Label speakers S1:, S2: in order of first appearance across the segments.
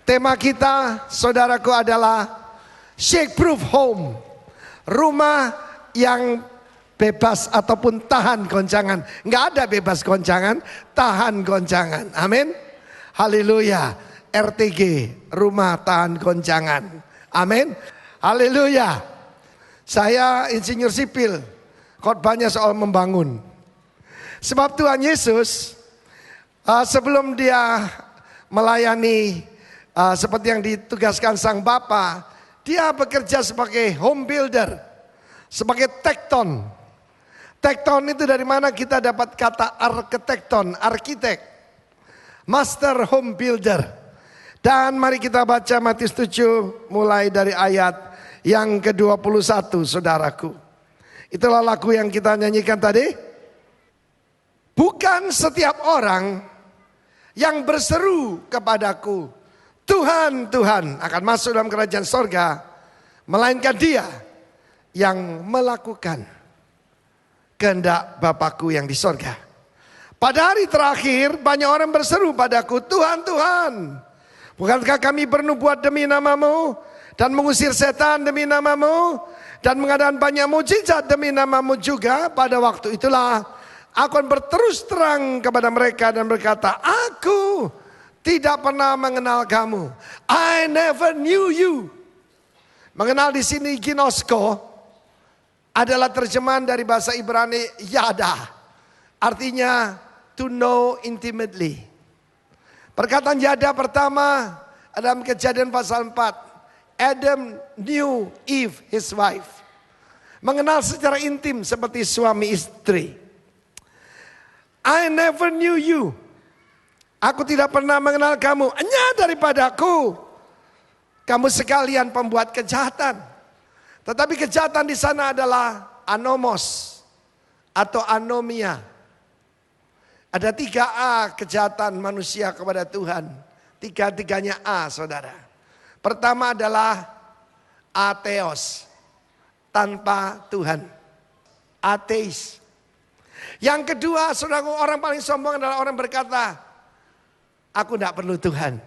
S1: Tema kita, saudaraku, adalah Shake Proof Home. Rumah yang bebas ataupun tahan goncangan. Nggak ada bebas goncangan, tahan goncangan. Amin. Haleluya. RTG, rumah tahan goncangan. Amin. Haleluya. Saya insinyur sipil. Khotbahnya soal membangun. Sebab Tuhan Yesus sebelum dia melayani seperti yang ditugaskan sang Bapa, dia bekerja sebagai home builder, sebagai tekton. Tekton itu dari mana kita dapat kata arkitekton, arsitek, master home builder. Dan mari kita baca Matius 7 mulai dari ayat yang ke-21, saudaraku. Itulah lagu yang kita nyanyikan tadi. Bukan setiap orang yang berseru kepadaku, Tuhan, Tuhan, akan masuk dalam kerajaan sorga, melainkan dia yang melakukan kehendak Bapakku yang di sorga. Pada hari terakhir banyak orang berseru padaku, Tuhan, Tuhan, bukankah kami bernubuat demi namamu dan mengusir setan demi namamu dan mengadakan banyak mujizat demi namamu juga? Pada waktu itulah aku akan berterus terang kepada mereka dan berkata, aku tidak pernah mengenal kamu. I never knew you. Mengenal di sini ginosko adalah terjemahan dari bahasa Ibrani yada. Artinya to know intimately. Perkataan yada pertama dalam Kejadian pasal 4. Adam knew Eve, his wife. Mengenal secara intim seperti suami istri. I never knew you. Aku tidak pernah mengenal kamu. Hanya daripadaku. Kamu sekalian pembuat kejahatan. Tetapi kejahatan di sana adalah anomos atau anomia. Ada 3A kejahatan manusia kepada Tuhan. Tiga-tiganya A, saudara. Pertama adalah atheos, tanpa Tuhan. Ateis. Yang kedua, saudara, orang paling sombong adalah orang berkata, aku tidak perlu Tuhan.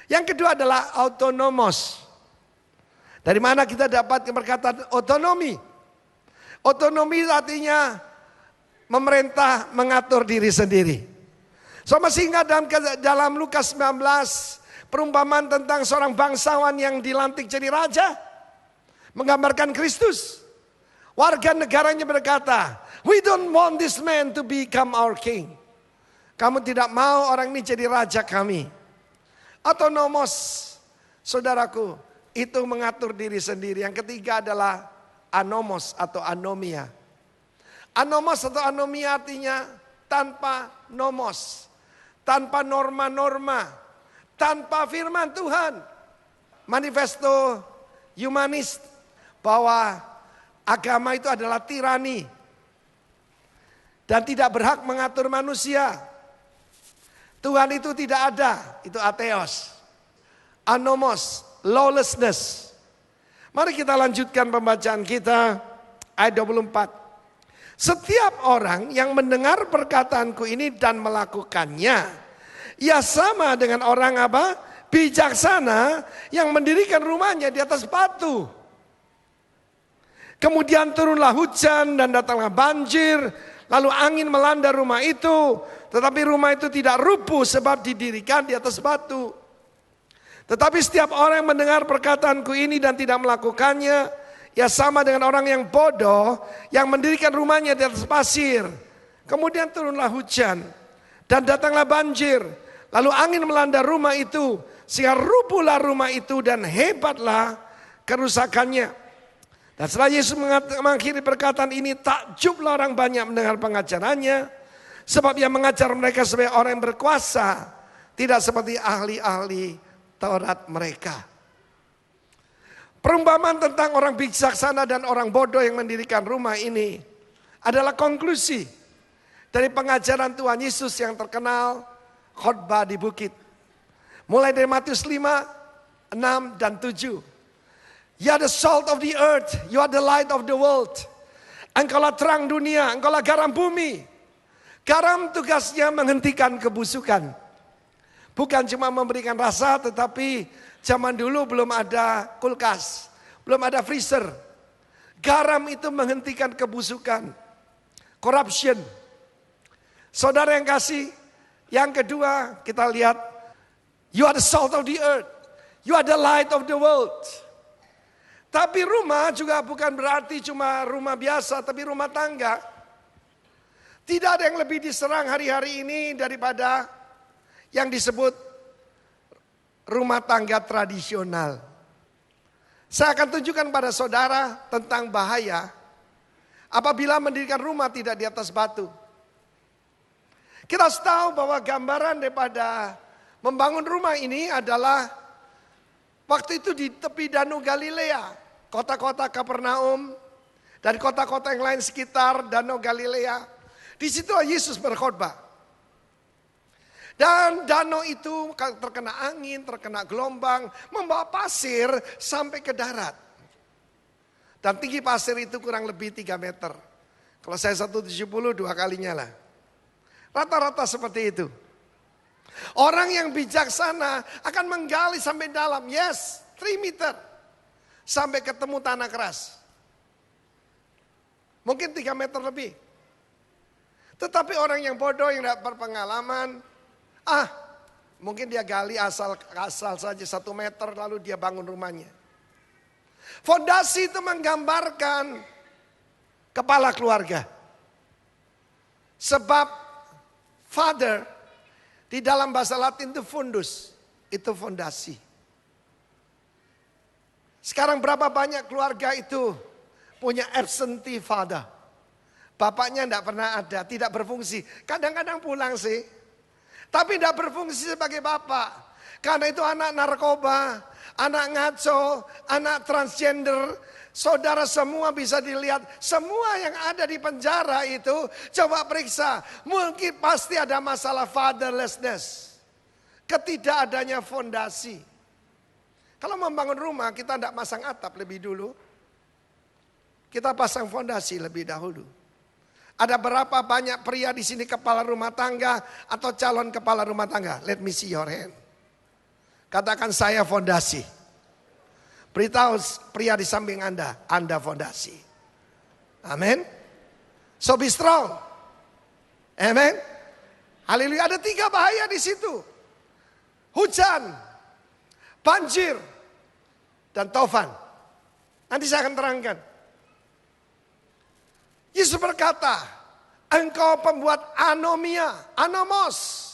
S1: Yang kedua adalah autonomos. Dari mana kita dapat perkataan otonomi? Otonomi artinya memerintah, mengatur diri sendiri. So masih ingat dalam Lukas 19, perumpamaan tentang seorang bangsawan yang dilantik jadi raja? Menggambarkan Kristus. Warga negaranya berkata, we don't want this man to become our king. Kamu tidak mau orang ini jadi raja kami. Autonomos, saudaraku, itu mengatur diri sendiri. Yang ketiga adalah anomos atau anomia. Anomos atau anomia artinya tanpa nomos, tanpa norma-norma, tanpa firman Tuhan. Manifesto humanis bahwa agama itu adalah tirani dan tidak berhak mengatur manusia. Tuhan itu tidak ada, itu atheos. Anomos, lawlessness. Mari kita lanjutkan pembacaan kita ayat 24. Setiap orang yang mendengar perkataanku ini dan melakukannya, ia sama dengan orang apa? Bijaksana yang mendirikan rumahnya di atas batu. Kemudian turunlah hujan dan datanglah banjir, lalu angin melanda rumah itu. Tetapi rumah itu tidak rubuh sebab didirikan di atas batu. Tetapi setiap orang yang mendengar perkataanku ini dan tidak melakukannya, ia sama dengan orang yang bodoh yang mendirikan rumahnya di atas pasir. Kemudian turunlah hujan dan datanglah banjir. Lalu angin melanda rumah itu sehingga rubuhlah rumah itu dan hebatlah kerusakannya. Dan setelah Yesus mengakhiri perkataan ini, takjublah orang banyak mendengar pengajarannya. Sebab ia mengajar mereka sebagai orang yang berkuasa, tidak seperti ahli-ahli Taurat mereka. Perumpamaan tentang orang bijaksana dan orang bodoh yang mendirikan rumah ini adalah konklusi dari pengajaran Tuhan Yesus yang terkenal, khotbah di bukit. Mulai dari Matius 5, 6 dan 7. You are the salt of the earth, you are the light of the world. Engkaulah terang dunia, engkaulah garam bumi. Garam tugasnya menghentikan kebusukan. Bukan cuma memberikan rasa, tetapi zaman dulu belum ada kulkas, belum ada freezer. Garam itu menghentikan kebusukan, corruption. Saudara yang kasih, yang kedua kita lihat, you are the salt of the earth, you are the light of the world. Tapi rumah juga bukan berarti cuma rumah biasa, tapi rumah tangga. Tidak ada yang lebih diserang hari-hari ini daripada yang disebut rumah tangga tradisional. Saya akan tunjukkan pada saudara tentang bahaya apabila mendirikan rumah tidak di atas batu. Kita harus tahu bahwa gambaran daripada membangun rumah ini adalah waktu itu di tepi Danau Galilea, kota-kota Kapernaum dan kota-kota yang lain sekitar Danau Galilea. Di situ Yesus berkhotbah. Dan danau itu terkena angin, terkena gelombang, membawa pasir sampai ke darat. Dan tinggi pasir itu kurang lebih 3 meter. Kalau saya 170 2 kalinya lah. Rata-rata seperti itu. Orang yang bijaksana akan menggali sampai dalam. Yes, 3 meter. Sampai ketemu tanah keras. Mungkin 3 meter lebih. Tetapi orang yang bodoh yang tidak berpengalaman, mungkin dia gali asal saja 1 meter lalu dia bangun rumahnya. Fondasi itu menggambarkan kepala keluarga. Sebab father di dalam bahasa Latin itu fundus, itu fondasi. Sekarang berapa banyak keluarga itu punya absentee father. Bapaknya tidak pernah ada, tidak berfungsi. Kadang-kadang pulang sih. Tapi tidak berfungsi sebagai bapak. Karena itu anak narkoba, anak ngaco, anak transgender. Saudara semua bisa dilihat. Semua yang ada di penjara itu coba periksa. Mungkin pasti ada masalah fatherlessness. Ketidakadanya fondasi. Kalau membangun rumah kita tidak pasang atap lebih dulu. Kita pasang fondasi lebih dahulu. Ada berapa banyak pria di sini kepala rumah tangga atau calon kepala rumah tangga? Let me see your hand. Katakan saya fondasi. Beritahu pria di samping Anda fondasi. Amin. So be strong. Amen. Haleluya. Ada 3 bahaya di situ. Hujan, banjir, dan taufan. Nanti saya akan terangkan. Yesus berkata, engkau pembuat anomos.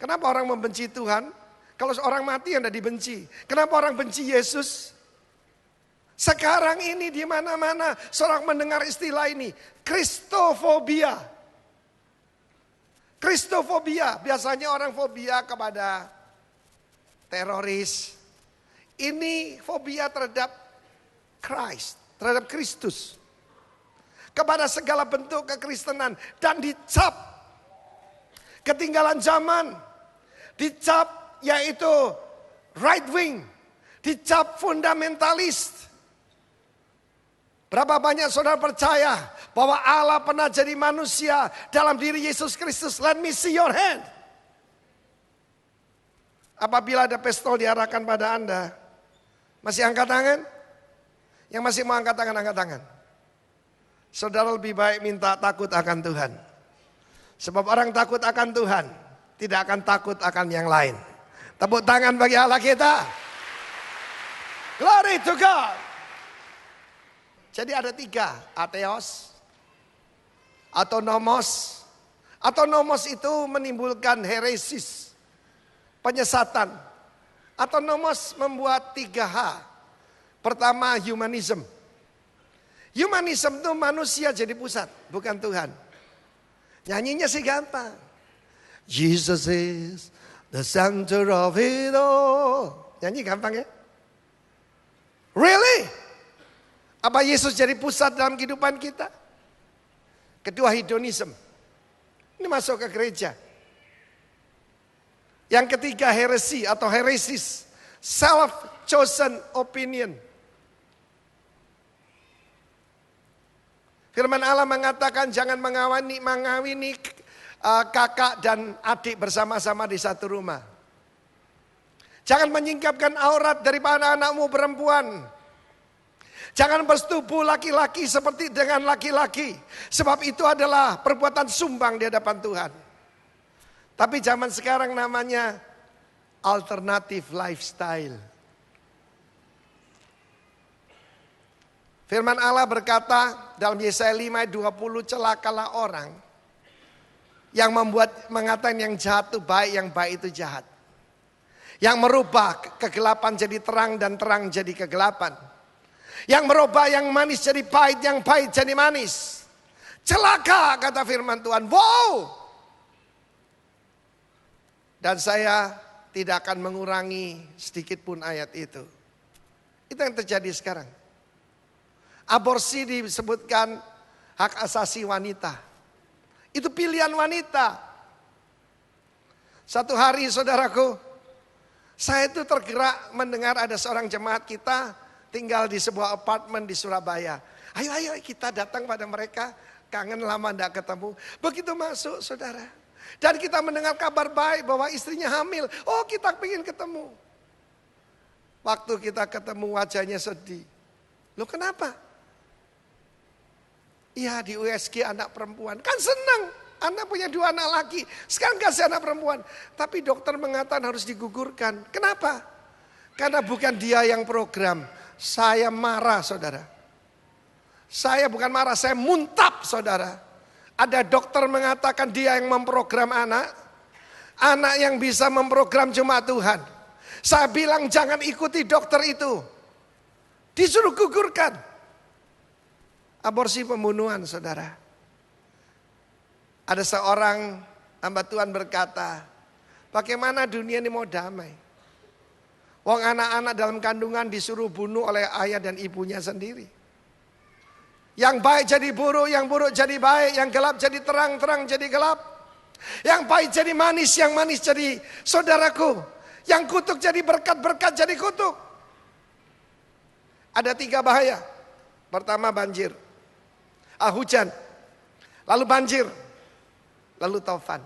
S1: Kenapa orang membenci Tuhan? Kalau seorang mati yang tidak dibenci. Kenapa orang benci Yesus? Sekarang ini di mana-mana seorang mendengar istilah ini, Kristofobia. Kristofobia, biasanya orang fobia kepada teroris. Ini fobia terhadap Christ, terhadap Kristus. Kepada segala bentuk kekristenan dan dicap ketinggalan zaman, dicap yaitu right wing, dicap fundamentalis. Berapa banyak saudara percaya bahwa Allah pernah jadi manusia dalam diri Yesus Kristus? Let me see your hand. Apabila ada pistol diarahkan pada Anda, masih angkat tangan? Yang masih mau angkat tangan. Saudara lebih baik minta takut akan Tuhan. Sebab orang takut akan Tuhan tidak akan takut akan yang lain. Tepuk tangan bagi Allah kita. Glory to God. Jadi ada 3, atheos, atau nomos. Atau nomos itu menimbulkan heresis, penyesatan. Atau nomos membuat 3H. Pertama, humanism. Humanism itu manusia jadi pusat, bukan Tuhan. Nyanyinya sih gampang. Jesus is the center of it all. Nyanyi gampang ya? Really? Apa Yesus jadi pusat dalam kehidupan kita? Kedua, hedonism. Ini masuk ke gereja. Yang ketiga, heresi atau heresis. Self-chosen opinion. Firman Allah mengatakan jangan mengawini kakak dan adik bersama-sama di satu rumah. Jangan menyingkapkan aurat daripada anakmu perempuan. Jangan bersetubuh laki-laki seperti dengan laki-laki. Sebab itu adalah perbuatan sumbang di hadapan Tuhan. Tapi zaman sekarang namanya alternative lifestyle. Firman Allah berkata dalam Yesaya 5 ayat 20, celakalah orang yang mengatakan yang jahat itu baik, yang baik itu jahat. Yang merubah kegelapan jadi terang dan terang jadi kegelapan. Yang merubah yang manis jadi pahit, yang pahit jadi manis. Celaka, kata firman Tuhan. Wow! Dan saya tidak akan mengurangi sedikit pun ayat itu. Itu yang terjadi sekarang. Aborsi disebutkan hak asasi wanita. Itu pilihan wanita. Satu hari saudaraku, saya itu tergerak mendengar ada seorang jemaat kita tinggal di sebuah apartemen di Surabaya. Ayo kita datang pada mereka, kangen lama tidak ketemu. Begitu masuk saudara, dan kita mendengar kabar baik bahwa istrinya hamil. Oh, kita ingin ketemu. Waktu kita ketemu wajahnya sedih. Loh, kenapa? Iya, di USG anak perempuan. Kan senang, anak punya 2 anak laki. Sekarang kasih anak perempuan. Tapi dokter mengatakan harus digugurkan. Kenapa? Karena bukan dia yang program. Saya marah saudara. Saya bukan marah, saya muntap saudara. Ada dokter mengatakan dia yang memprogram anak. Anak yang bisa memprogram cuma Tuhan. Saya bilang jangan ikuti dokter itu. Disuruh gugurkan. Aborsi pembunuhan saudara. Ada seorang hamba Tuhan berkata, bagaimana dunia ini mau damai? Wong anak-anak dalam kandungan disuruh bunuh oleh ayah dan ibunya sendiri. Yang baik jadi buruk, yang buruk jadi baik, yang gelap jadi terang, terang jadi gelap. Yang pahit jadi manis, yang manis jadi saudaraku. Yang kutuk jadi berkat, berkat jadi kutuk. Ada 3 bahaya. Pertama banjir. Hujan. Lalu banjir. Lalu taufan.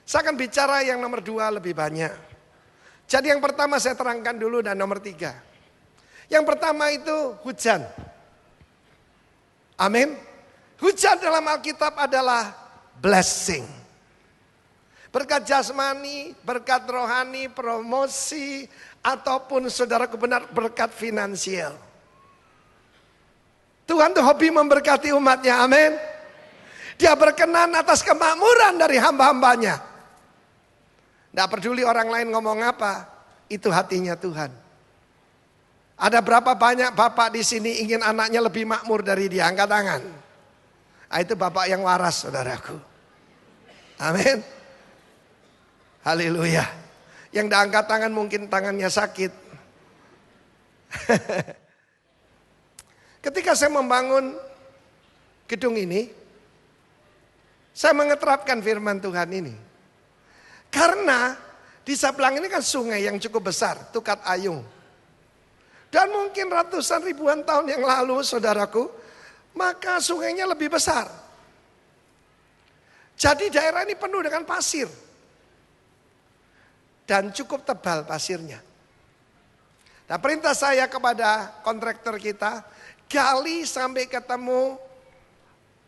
S1: Saya akan bicara yang nomor 2 lebih banyak. Jadi yang pertama saya terangkan dulu dan nomor 3. Yang pertama itu hujan. Amin. Hujan dalam Alkitab adalah blessing. Berkat jasmani, berkat rohani, promosi, ataupun saudaraku benar berkat finansial. Tuhan tuh hobi memberkati umatnya, amin. Dia berkenan atas kemakmuran dari hamba-hambanya. Tidak peduli orang lain ngomong apa, itu hatinya Tuhan. Ada berapa banyak bapak di sini ingin anaknya lebih makmur dari dia? Angkat tangan. Itu bapak yang waras saudaraku. Amin. Haleluya. Yang tidak angkat tangan mungkin tangannya sakit. Ketika saya membangun gedung ini, saya mengeterapkan firman Tuhan ini. Karena di sebelah ini kan sungai yang cukup besar, Tukat Ayung. Dan mungkin ratusan ribuan tahun yang lalu saudaraku, maka sungainya lebih besar. Jadi daerah ini penuh dengan pasir. Dan cukup tebal pasirnya. Nah, perintah saya kepada kontraktor kita, gali sampai ketemu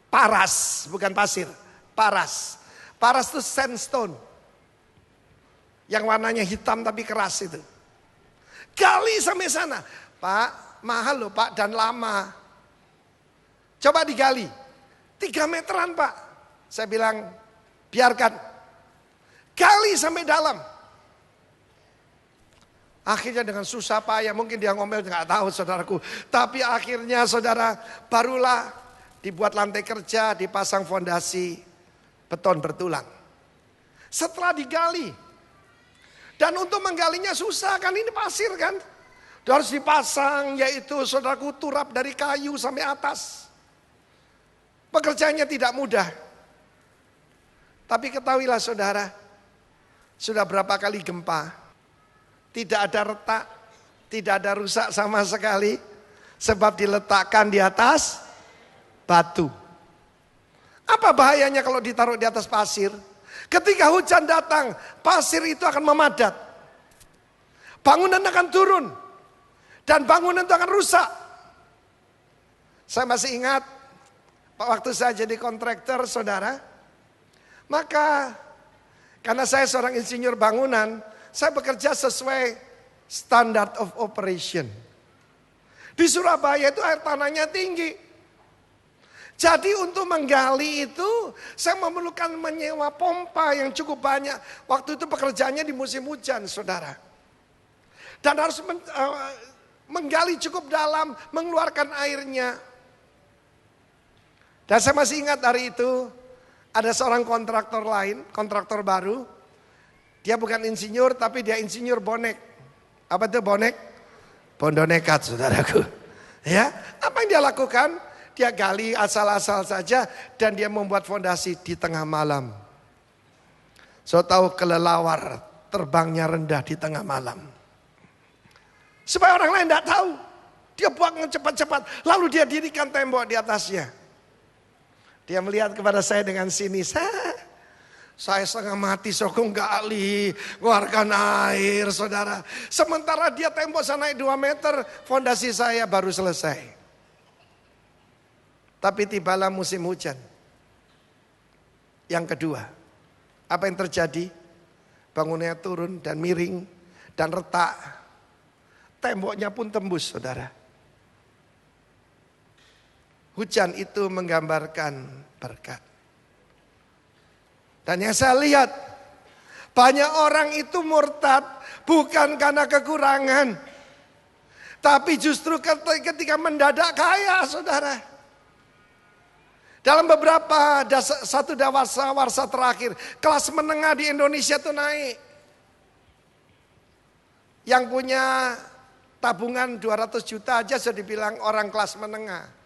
S1: paras, bukan pasir, paras. Paras itu sandstone. Yang warnanya hitam tapi keras itu. Gali sampai sana. Pak, mahal loh Pak dan lama. Coba digali. 3 meteran Pak. Saya bilang, biarkan. Gali sampai dalam. Akhirnya dengan susah payah, mungkin dia ngomel nggak tahu saudaraku. Tapi akhirnya saudara barulah dibuat lantai kerja, dipasang fondasi beton bertulang. Setelah digali, dan untuk menggalinya susah kan, ini pasir kan. Dia harus dipasang yaitu saudaraku turap dari kayu sampai atas. Pekerjaannya tidak mudah. Tapi ketahuilah saudara, sudah berapa kali gempa. Tidak ada retak, tidak ada rusak sama sekali. Sebab diletakkan di atas batu. Apa bahayanya kalau ditaruh di atas pasir? Ketika hujan datang, pasir itu akan memadat. Bangunan akan turun. Dan bangunan itu akan rusak. Saya masih ingat, waktu saya jadi kontraktor, saudara. Maka, karena saya seorang insinyur bangunan, saya bekerja sesuai standard of operation. Di Surabaya itu air tanahnya tinggi. Jadi untuk menggali itu, saya memerlukan menyewa pompa yang cukup banyak. Waktu itu pekerjaannya di musim hujan, saudara. Dan harus menggali cukup dalam, mengeluarkan airnya. Dan saya masih ingat hari itu, ada seorang kontraktor lain, kontraktor baru. Dia bukan insinyur, tapi dia insinyur bonek. Apa itu bonek? Bondo nekat, saudaraku. Ya, apa yang dia lakukan? Dia gali asal-asal saja dan dia membuat fondasi di tengah malam. So tahu kelelawar terbangnya rendah di tengah malam. Supaya orang lain tidak tahu. Dia buang cepat-cepat. Lalu dia dirikan tembok di atasnya. Dia melihat kepada saya dengan sinis. Saya setengah mati sokong gali. Keluarkan air saudara. Sementara dia tembok sana 2 meter. Fondasi saya baru selesai. Tapi tibalah musim hujan. Yang kedua. Apa yang terjadi? Bangunannya turun dan miring. Dan retak. Temboknya pun tembus, saudara. Hujan itu menggambarkan berkat. Dan yang saya lihat, banyak orang itu murtad bukan karena kekurangan. Tapi justru ketika mendadak kaya, saudara. Dalam beberapa satu warsa terakhir, kelas menengah di Indonesia itu naik. Yang punya tabungan 200 juta aja sudah dibilang orang kelas menengah.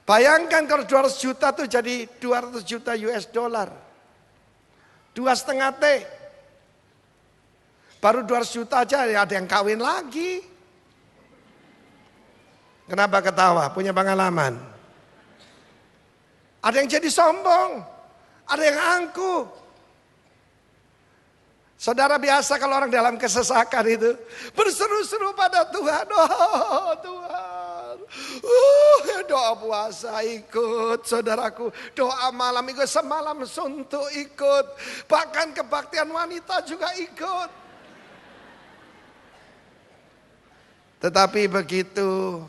S1: Bayangkan kalau 200 juta itu jadi 200 juta US dollar. 2,5 T. Baru 200 juta aja ada yang kawin lagi. Kenapa ketawa? Punya pengalaman. Ada yang jadi sombong. Ada yang angkuh. Saudara biasa kalau orang dalam kesesakan itu berseru-seru pada Tuhan. Oh Tuhan. Doa puasa ikut saudaraku. Doa malam ikut. Semalam suntuk ikut. Bahkan kebaktian wanita juga ikut. Tetapi begitu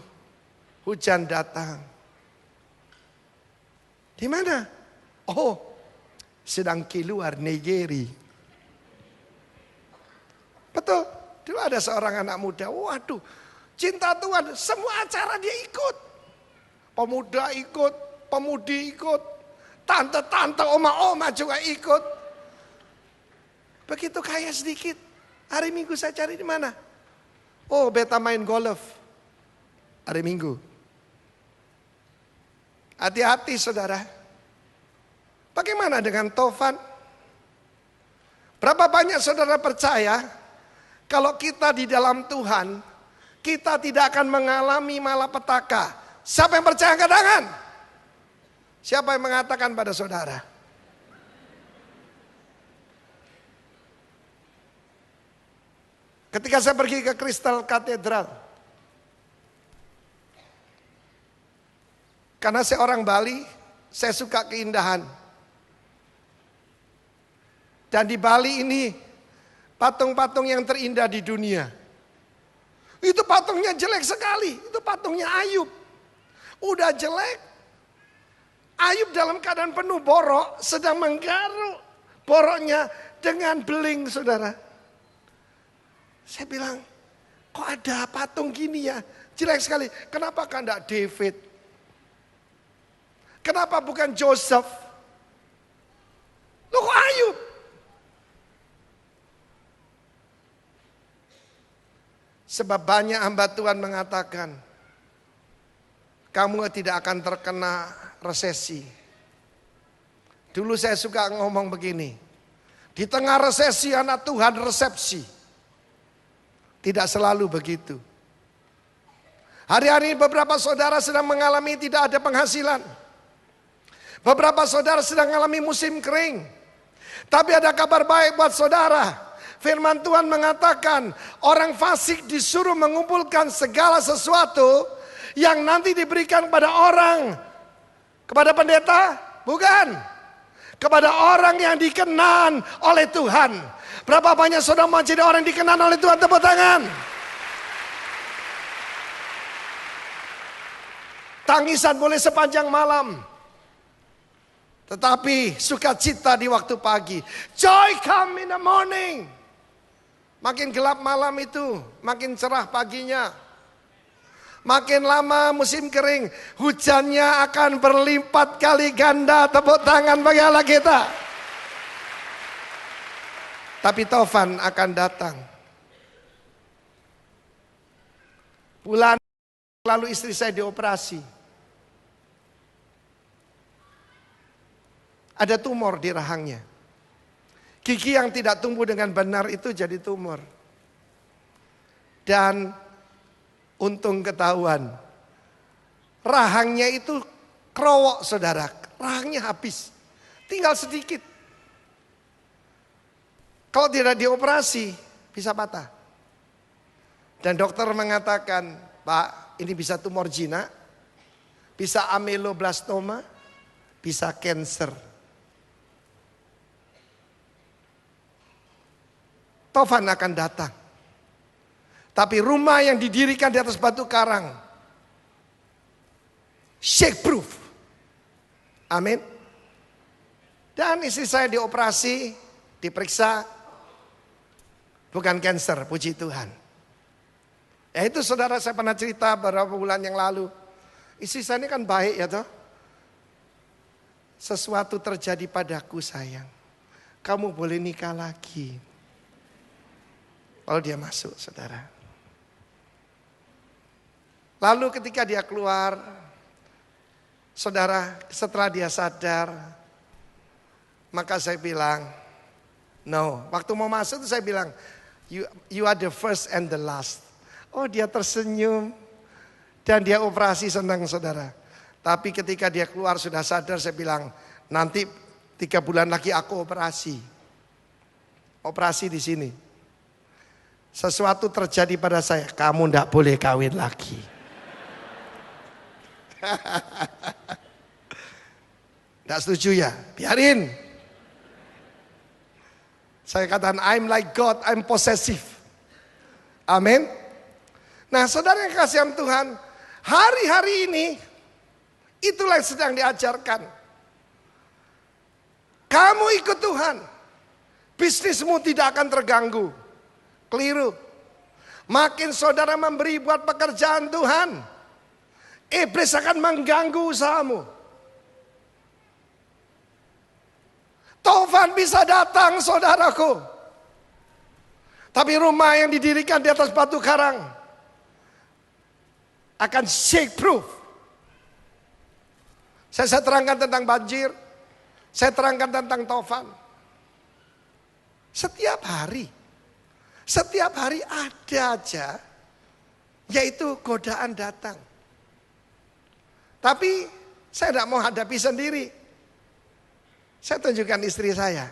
S1: hujan datang. Di mana? Oh, sedang keluar Nigeria. Betul, dulu ada seorang anak muda, waduh, cinta Tuhan, semua acara dia ikut. Pemuda ikut, pemudi ikut, tante-tante, oma-oma juga ikut. Begitu kaya sedikit, hari Minggu saya cari di mana? Oh, beta main golf, hari Minggu. Hati-hati saudara. Bagaimana dengan Tovan? Berapa banyak saudara percaya kalau kita di dalam Tuhan, kita tidak akan mengalami malapetaka. Siapa yang percaya angkat tangan? Siapa yang mengatakan pada saudara? Ketika saya pergi ke Crystal Cathedral, karena saya orang Bali, saya suka keindahan. Dan di Bali ini, patung-patung yang terindah di dunia. Itu patungnya jelek sekali, itu patungnya Ayub. Udah jelek, Ayub dalam keadaan penuh borok, sedang menggaruk boroknya dengan beling saudara. Saya bilang, kok ada patung gini ya, jelek sekali. Kenapa kan enggak David? Kenapa bukan Joseph? Loh kok Ayub? Sebab banyak hamba Tuhan mengatakan, kamu tidak akan terkena resesi. Dulu saya suka ngomong begini, di tengah resesi anak Tuhan resepsi. Tidak selalu begitu. Hari-hari beberapa saudara sedang mengalami tidak ada penghasilan. Beberapa saudara sedang mengalami musim kering. Tapi ada kabar baik buat saudara. Firman Tuhan mengatakan orang fasik disuruh mengumpulkan segala sesuatu yang nanti diberikan kepada orang. Kepada pendeta? Bukan. Kepada orang yang dikenan oleh Tuhan. Berapa banyak saudara mau jadi orang yang dikenan oleh Tuhan? Tepuk tangan. Tangisan boleh sepanjang malam. Tetapi sukacita di waktu pagi. Joy come in the morning. Makin gelap malam itu, makin cerah paginya. Makin lama musim kering, hujannya akan berlipat kali ganda. Tepuk tangan bagi Allah kita. Tapi taufan akan datang. Bulan lalu istri saya dioperasi. Ada tumor di rahangnya. Gigi yang tidak tumbuh dengan benar itu jadi tumor. Dan untung ketahuan. Rahangnya itu kerowok saudara. Rahangnya habis. Tinggal sedikit. Kalau tidak dioperasi bisa patah. Dan dokter mengatakan, Pak, ini bisa tumor jinak. Bisa ameloblastoma. Bisa cancer. Taufan akan datang. Tapi rumah yang didirikan di atas batu karang. Shake proof. Amin. Dan istri saya dioperasi, diperiksa. Bukan cancer, puji Tuhan. Ya itu saudara saya pernah cerita beberapa bulan yang lalu. Istri saya ini kan baik ya toh. Sesuatu terjadi padaku sayang. Kamu boleh nikah lagi. Kalau dia masuk saudara. Lalu ketika dia keluar. Saudara setelah dia sadar. Maka saya bilang. No. Waktu mau masuk itu saya bilang. You are the first and the last. Oh dia tersenyum. Dan dia operasi senang saudara. Tapi ketika dia keluar sudah sadar saya bilang. Nanti 3 bulan lagi aku operasi. Operasi di sini. Sesuatu terjadi pada saya, kamu tidak boleh kawin lagi. Tidak setuju ya? Biarin. Saya katakan, I'm like God, I'm possessive. Amin. Nah saudara yang kasihan Tuhan, hari-hari ini, itulah yang sedang diajarkan. Kamu ikut Tuhan, bisnismu tidak akan terganggu. Keliru. Makin saudara memberi buat pekerjaan Tuhan, iblis akan mengganggu usahamu. Taufan bisa datang saudaraku. Tapi rumah yang didirikan di atas batu karang akan shake proof. Saya terangkan tentang banjir. Saya terangkan tentang taufan. Setiap hari ada aja, yaitu godaan datang. Tapi saya tidak mau hadapi sendiri. Saya tunjukkan istri saya.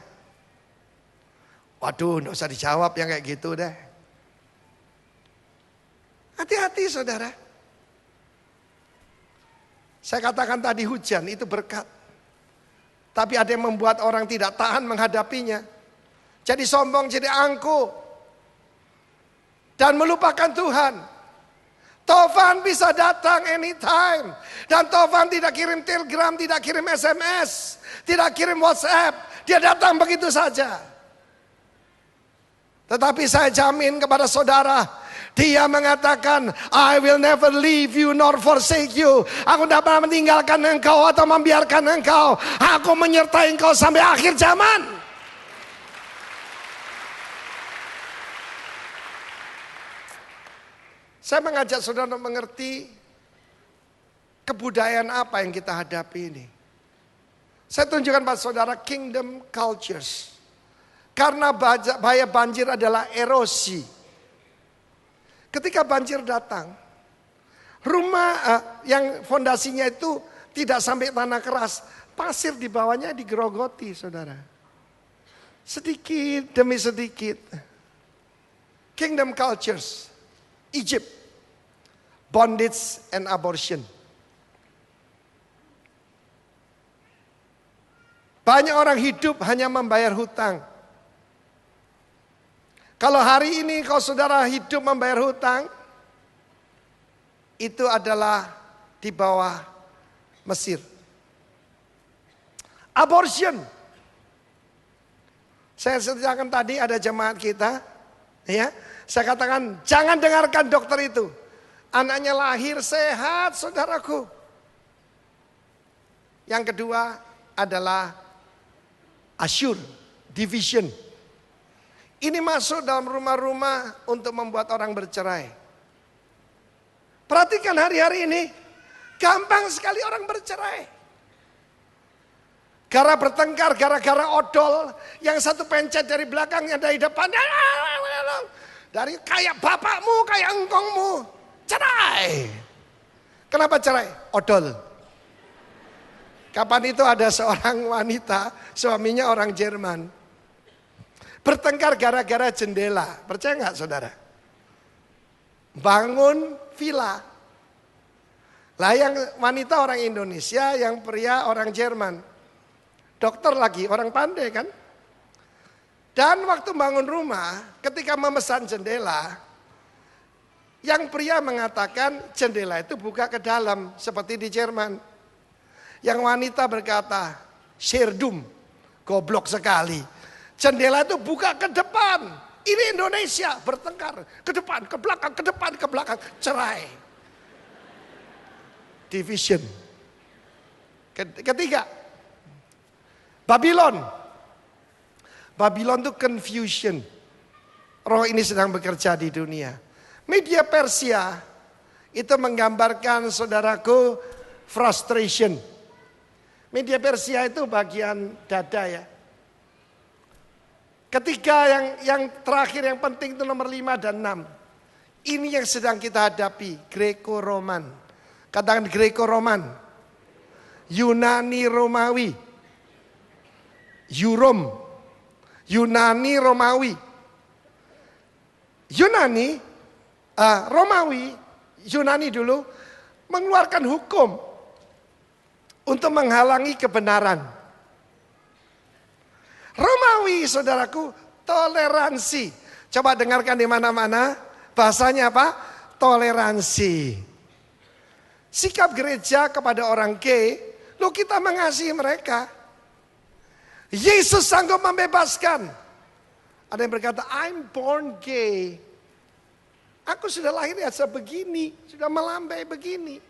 S1: Waduh, tidak usah dijawab yang kayak gitu deh. Hati-hati saudara. Saya katakan tadi hujan itu berkat. Tapi ada yang membuat orang tidak tahan menghadapinya. Jadi sombong, jadi angkuh. Dan melupakan Tuhan. Taufan bisa datang anytime. Dan Taufan tidak kirim telegram, tidak kirim SMS, tidak kirim WhatsApp. Dia datang begitu saja. Tetapi saya jamin kepada saudara, dia mengatakan, I will never leave you nor forsake you. Aku tidak pernah meninggalkan engkau atau membiarkan engkau. Aku menyertai engkau sampai akhir zaman. Saya mengajak saudara untuk mengerti kebudayaan apa yang kita hadapi ini. Saya tunjukkan pada saudara kingdom cultures. Karena bahaya banjir adalah erosi. Ketika banjir datang, rumah yang fondasinya itu tidak sampai tanah keras. Pasir di bawahnya digerogoti, saudara. Sedikit demi sedikit. Kingdom cultures, Egypt, bondage and abortion. Banyak orang hidup hanya membayar hutang. Kalau hari ini kalau saudara hidup membayar hutang, itu adalah di bawah Mesir. Abortion. Saya ceritakan tadi ada jemaat kita, ya. Saya katakan jangan dengarkan dokter itu. Anaknya lahir sehat, saudaraku. Yang kedua adalah Asyur, division. Ini masuk dalam rumah-rumah untuk membuat orang bercerai. Perhatikan hari-hari ini, gampang sekali orang bercerai. Gara bertengkar, gara-gara odol, yang satu pencet dari belakang, yang dari depan. Dari kayak bapakmu, kayak engkongmu. Cerai. Kenapa cerai? Odol. Kapan itu ada seorang wanita, suaminya orang Jerman. Bertengkar gara-gara jendela. Percaya nggak saudara? Bangun villa. Lah yang wanita orang Indonesia, yang pria orang Jerman. Dokter lagi, orang pandai kan? Dan waktu bangun rumah, ketika memesan jendela, yang pria mengatakan jendela itu buka ke dalam, seperti di Jerman. Yang wanita berkata, Sherdum, goblok sekali. Jendela itu buka ke depan. Ini Indonesia, bertengkar. Ke depan, ke belakang, ke depan, ke belakang. Cerai. Division. Ketiga, Babylon. Babylon itu confusion. Roh ini sedang bekerja di dunia. Media Persia itu menggambarkan, saudaraku, frustration. Media Persia itu bagian dada ya. Ketiga yang terakhir yang penting itu nomor 5 dan 6. Ini yang sedang kita hadapi, Greco-Roman. Katakan Greco-Roman. Yunani Romawi. Yurom. Yunani Romawi. Yunani, Romawi, Yunani dulu mengeluarkan hukum untuk menghalangi kebenaran. Romawi, saudaraku, toleransi. Coba dengarkan di mana-mana, bahasanya apa? Toleransi. Sikap gereja kepada orang gay, loh kita mengasihi mereka. Yesus sanggup membebaskan. Ada yang berkata, I'm born gay. Aku sudah lahir ya sebegini, sudah melambai begini.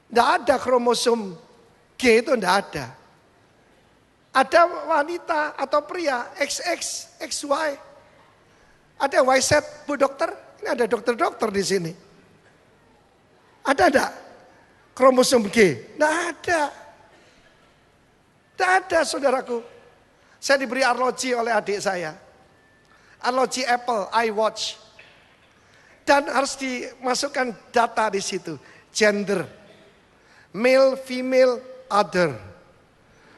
S1: Tidak ada kromosom G itu tidak ada. Ada wanita atau pria XX, XY. Ada YZ, Bu Dokter. Ini ada dokter-dokter di sini. Ada enggak kromosom G? Tidak ada. Tidak ada, saudaraku. Saya diberi arloji oleh adik saya. Arloji Apple, iWatch. Dan harus dimasukkan data di situ. Gender. Male, female, other.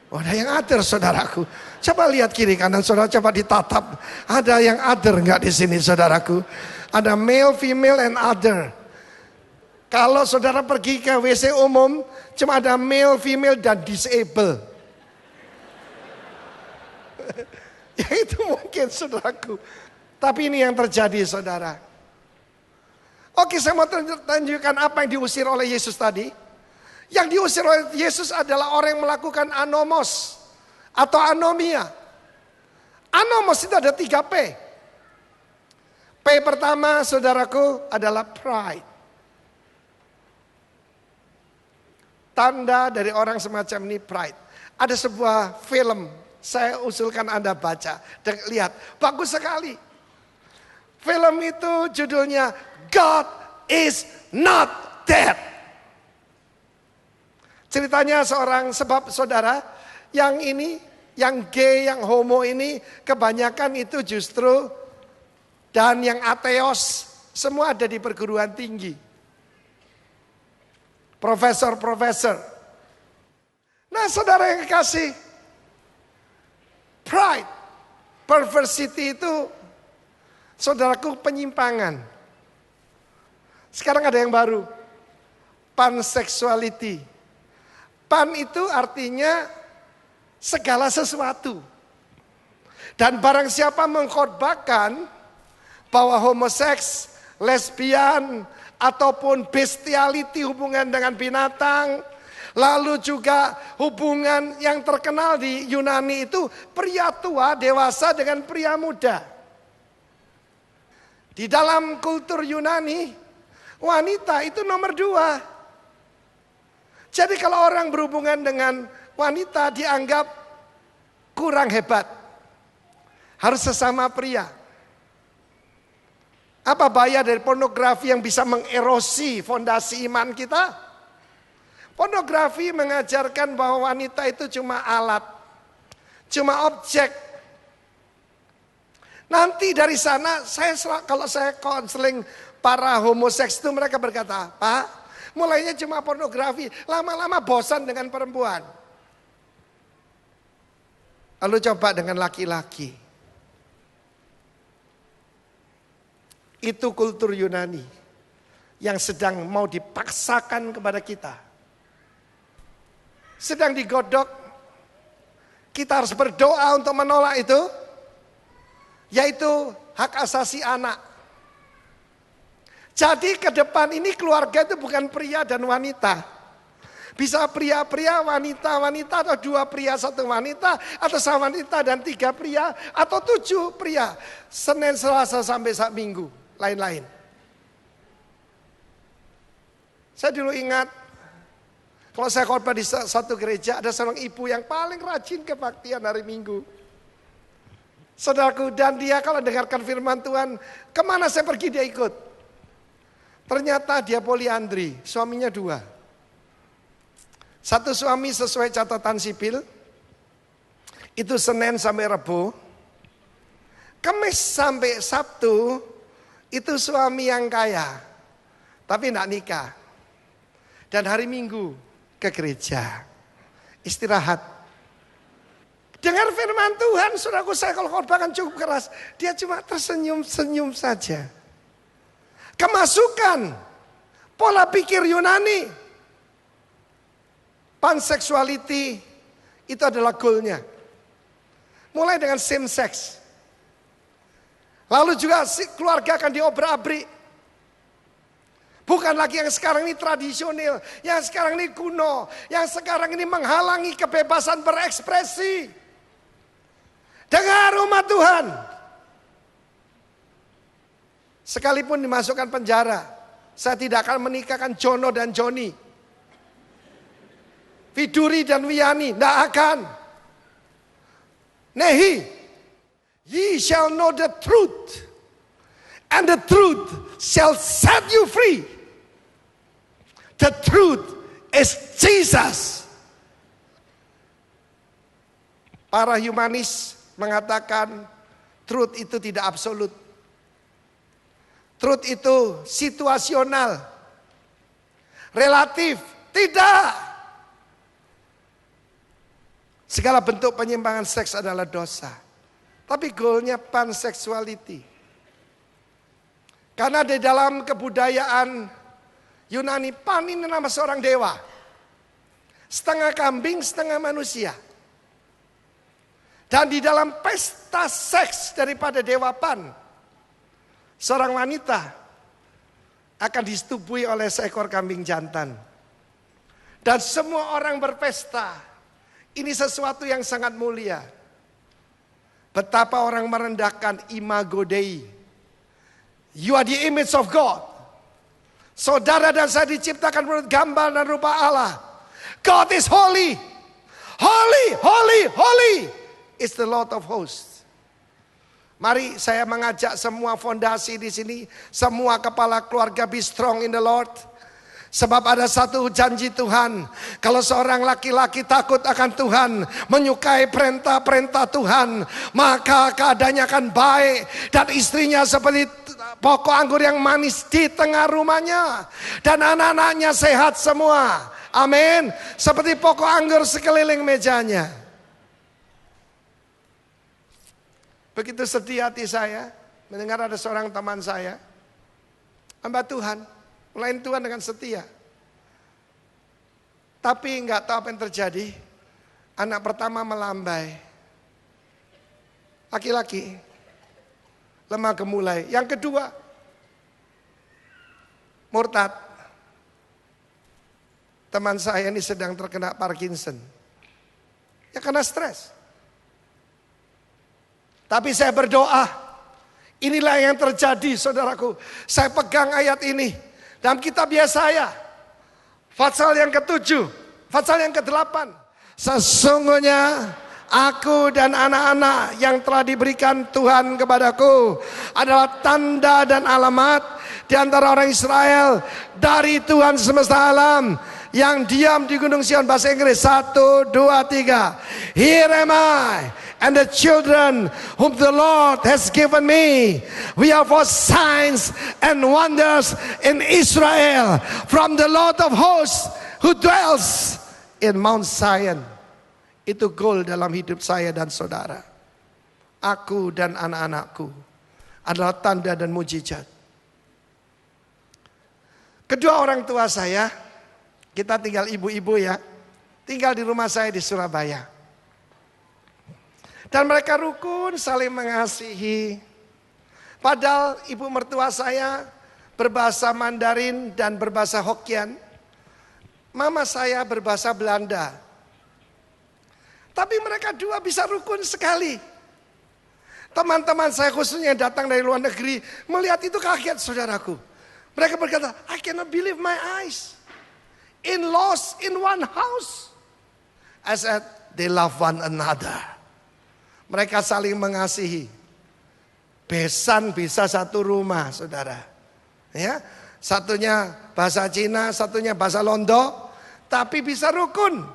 S1: Oh, ada yang other, saudaraku. Coba lihat kiri kanan, saudara. Coba ditatap. Ada yang other enggak di sini, saudaraku? Ada male, female, and other. Kalau saudara pergi ke WC umum, cuma ada male, female, dan disable. Ya itu mungkin, saudaraku. Tapi ini yang terjadi, saudara. Oke, saya mau tunjukkan apa yang diusir oleh Yesus tadi. Yang diusir oleh Yesus adalah orang yang melakukan anomos atau anomia. Anomos itu ada 3 P. P pertama, saudaraku, adalah pride. Tanda dari orang semacam ini pride. Ada sebuah film, saya usulkan Anda baca. Dan lihat, bagus sekali. Film itu judulnya God is not dead. Ceritanya seorang, sebab saudara, yang ini, yang gay, yang homo ini, kebanyakan itu justru, dan yang ateos, semua ada di perguruan tinggi. profesor-profesor. Nah saudara yang kekasih, pride, perversity itu saudaraku penyimpangan. Sekarang ada yang baru, pansexuality. Pan itu artinya segala sesuatu. Dan barang siapa mengkhotbahkan bahwa homoseks, lesbian, ataupun bestiality hubungan dengan binatang, lalu juga hubungan yang terkenal di Yunani itu pria tua dewasa dengan pria muda. Di dalam kultur Yunani, wanita itu nomor 2. Jadi kalau orang berhubungan dengan wanita dianggap kurang hebat. Harus sesama pria. Apa bahaya dari pornografi yang bisa mengerosi fondasi iman kita? Pornografi mengajarkan bahwa wanita itu cuma alat, cuma objek. Nanti dari sana, kalau saya konseling para homoseks itu mereka berkata, Pak, mulainya cuma pornografi, lama-lama bosan dengan perempuan. Lalu coba dengan laki-laki. Itu kultur Yunani yang sedang mau dipaksakan kepada kita. Sedang digodok, kita harus berdoa untuk menolak itu, yaitu hak asasi anak. Jadi ke depan ini keluarga itu bukan pria dan wanita. Bisa pria-pria, wanita-wanita, atau 2 pria 1 wanita, atau sama wanita dan 3 pria, atau 7 pria. Senin, Selasa sampai Minggu, lain-lain. Saya dulu ingat, kalau saya khotbah di satu gereja, ada seorang ibu yang paling rajin kebaktian hari Minggu. Saudaraku, dan dia kalau dengarkan firman Tuhan, kemana saya pergi dia ikut. Ternyata dia poliandri, suaminya 2. Satu suami sesuai catatan sipil, itu Senin sampai Rebo. Kamis sampai Sabtu, itu suami yang kaya, tapi tidak nikah. Dan hari Minggu ke gereja, istirahat. Dengar firman Tuhan, saudaraku, saya kalau khotbahkan cukup keras, dia cuma tersenyum-senyum saja. Kemasukan pola pikir Yunani, pansexuality itu adalah goalnya. Mulai dengan same sex. Lalu juga keluarga akan diobrak-abrik. Bukan lagi yang sekarang ini tradisional, yang sekarang ini kuno, yang sekarang ini menghalangi kebebasan berekspresi. Dengar umat Tuhan. Sekalipun dimasukkan penjara, saya tidak akan menikahkan Jono dan Joni. Viduri dan Wiyani, tidak akan. Nehi, ye shall know the truth, and the truth shall set you free. The truth is Jesus. Para humanis mengatakan truth itu tidak absolut. Truth itu situasional, relatif, tidak. Segala bentuk penyimpangan seks adalah dosa. Tapi goalnya pansexuality. Karena di dalam kebudayaan Yunani, Pan ini nama seorang dewa. Setengah kambing, setengah manusia. Dan di dalam pesta seks daripada dewa Pan, seorang wanita akan disetubui oleh seekor kambing jantan. Dan semua orang berpesta. Ini sesuatu yang sangat mulia. Betapa orang merendahkan imago Dei. You are the image of God. Saudara dan saya diciptakan menurut gambar dan rupa Allah. God is holy. Holy, holy, holy is the Lord of hosts. Mari saya mengajak semua fondasi di sini, semua kepala keluarga, be strong in the Lord. Sebab ada satu janji Tuhan, kalau seorang laki-laki takut akan Tuhan, menyukai perintah-perintah Tuhan, maka keadaannya akan baik dan istrinya seperti pokok anggur yang manis di tengah rumahnya. Dan anak-anaknya sehat semua. Amin. Seperti pokok anggur sekeliling mejanya. Begitu sedih hati saya mendengar ada seorang teman saya, hamba Tuhan, melayani Tuhan dengan setia. Tapi nggak tahu apa yang terjadi. Anak pertama melambai. Laki-laki. Lemah gemulai. Yang kedua, murtad. Teman saya ini sedang terkena Parkinson. Ya karena stres. Tapi saya berdoa. Inilah yang terjadi saudaraku. Saya pegang ayat ini. Dalam kitab Yesaya. Pasal yang ke-7. Pasal yang ke-8. Sesungguhnya aku dan anak-anak yang telah diberikan Tuhan kepadaku adalah tanda dan alamat di antara orang Israel dari Tuhan semesta alam yang diam di Gunung Sion. Bahasa Inggris 1, 2, 3. Here am I and the children whom the Lord has given me. We are for signs and wonders in Israel from the Lord of hosts who dwells in Mount Zion. Itu goal dalam hidup saya dan saudara. Aku dan anak-anakku adalah tanda dan mujizat. Kedua orang tua saya, kita tinggal ibu-ibu ya, tinggal di rumah saya di Surabaya. Dan mereka rukun saling mengasihi. Padahal ibu mertua saya berbahasa Mandarin dan berbahasa Hokkien. Mama saya berbahasa Belanda. Tapi mereka dua bisa rukun sekali. Teman-teman saya khususnya yang datang dari luar negeri melihat itu kaget saudaraku. Mereka berkata, I cannot believe my eyes. In-laws in one house. I said, they love one another. Mereka saling mengasihi. Besan bisa satu rumah saudara. Ya, satunya bahasa Cina, satunya bahasa Londo. Tapi bisa rukun.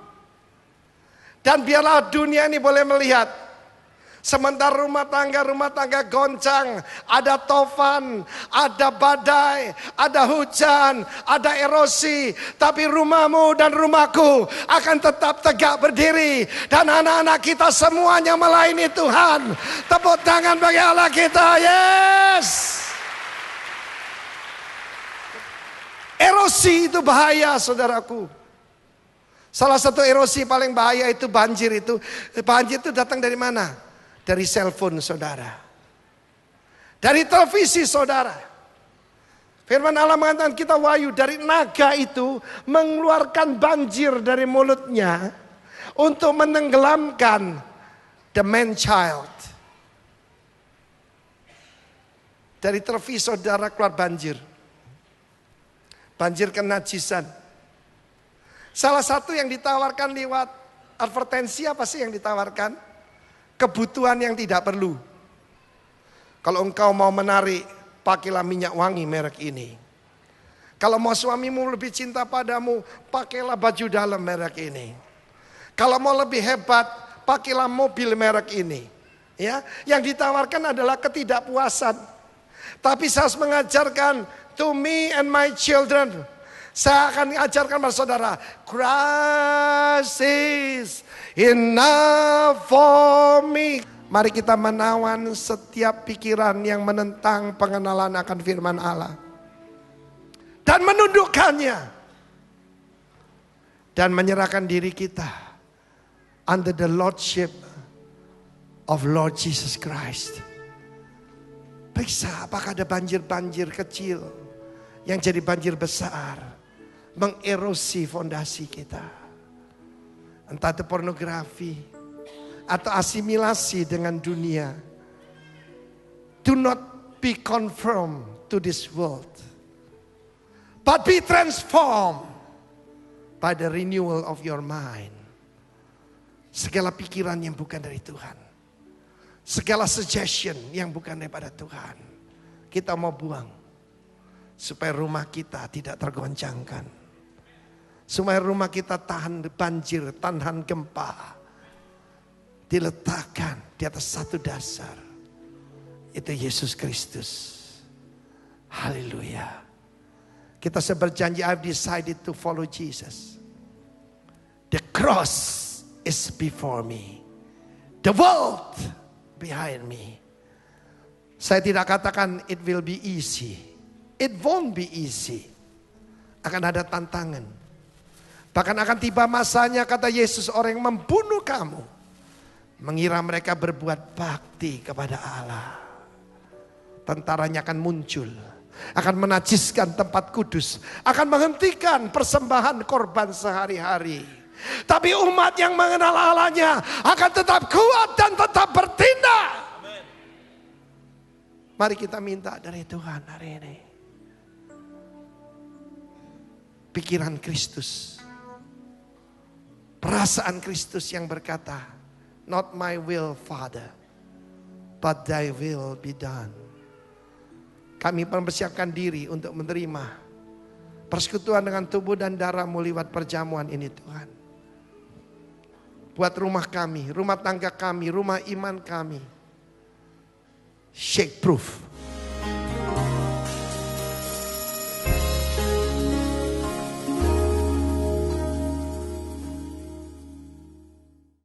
S1: Dan biarlah dunia ini boleh melihat. Sementara rumah tangga goncang. Ada tofan, ada badai, ada hujan, ada erosi. Tapi rumahmu dan rumahku akan tetap tegak berdiri. Dan anak-anak kita semuanya melayani Tuhan. Tepuk tangan bagi Allah kita, yes. Erosi itu bahaya saudaraku. Salah satu erosi paling bahaya itu banjir itu. Banjir itu datang dari mana? Dari cellphone saudara. Dari televisi saudara. Firman Allah mengatakan kita wahyu dari naga itu mengeluarkan banjir dari mulutnya untuk menenggelamkan the man child. Dari televisi saudara keluar banjir. Banjir kenajisan. Salah satu yang ditawarkan lewat advertensi apa sih yang ditawarkan? Kebutuhan yang tidak perlu. Kalau engkau mau menarik, pakailah minyak wangi merek ini. Kalau mau suamimu lebih cinta padamu, pakailah baju dalam merek ini. Kalau mau lebih hebat, pakailah mobil merek ini. Ya, yang ditawarkan adalah ketidakpuasan. Tapi saya harus mengajarkan to me and my children. Saya akan ajarkan kepada saudara, Christ is enough for me. Mari kita menawan setiap pikiran yang menentang pengenalan akan firman Allah. Dan menundukkannya. Dan menyerahkan diri kita under the lordship of Lord Jesus Christ. Periksa apakah ada banjir-banjir kecil yang jadi banjir besar. Mengerosi fondasi kita. Entah itu pornografi atau asimilasi dengan dunia. Do not be conformed to this world, but be transformed by the renewal of your mind. Segala pikiran yang bukan dari Tuhan, segala suggestion yang bukan daripada Tuhan, kita mau buang supaya rumah kita tidak tergoncangkan. Supaya rumah kita tahan banjir, tahan gempa. Diletakkan di atas satu dasar. Itu Yesus Kristus. Haleluya. Kita berjanji, I've decided to follow Jesus. The cross is before me. The world behind me. Saya tidak katakan it will be easy. It won't be easy. Akan ada tantangan. Bahkan akan tiba masanya, kata Yesus, orang yang membunuh kamu mengira mereka berbuat bakti kepada Allah. Tentaranya akan muncul, akan menajiskan tempat kudus, akan menghentikan persembahan korban sehari-hari. Tapi umat yang mengenal Allahnya akan tetap kuat dan tetap bertindak. Mari kita minta dari Tuhan hari ini. Pikiran Kristus, perasaan Kristus yang berkata, not my will, Father, but thy will be done. Kami mempersiapkan diri untuk menerima persekutuan dengan tubuh dan darah-Mu lewat perjamuan ini, Tuhan. Buat rumah kami, rumah tangga kami, rumah iman kami shake proof.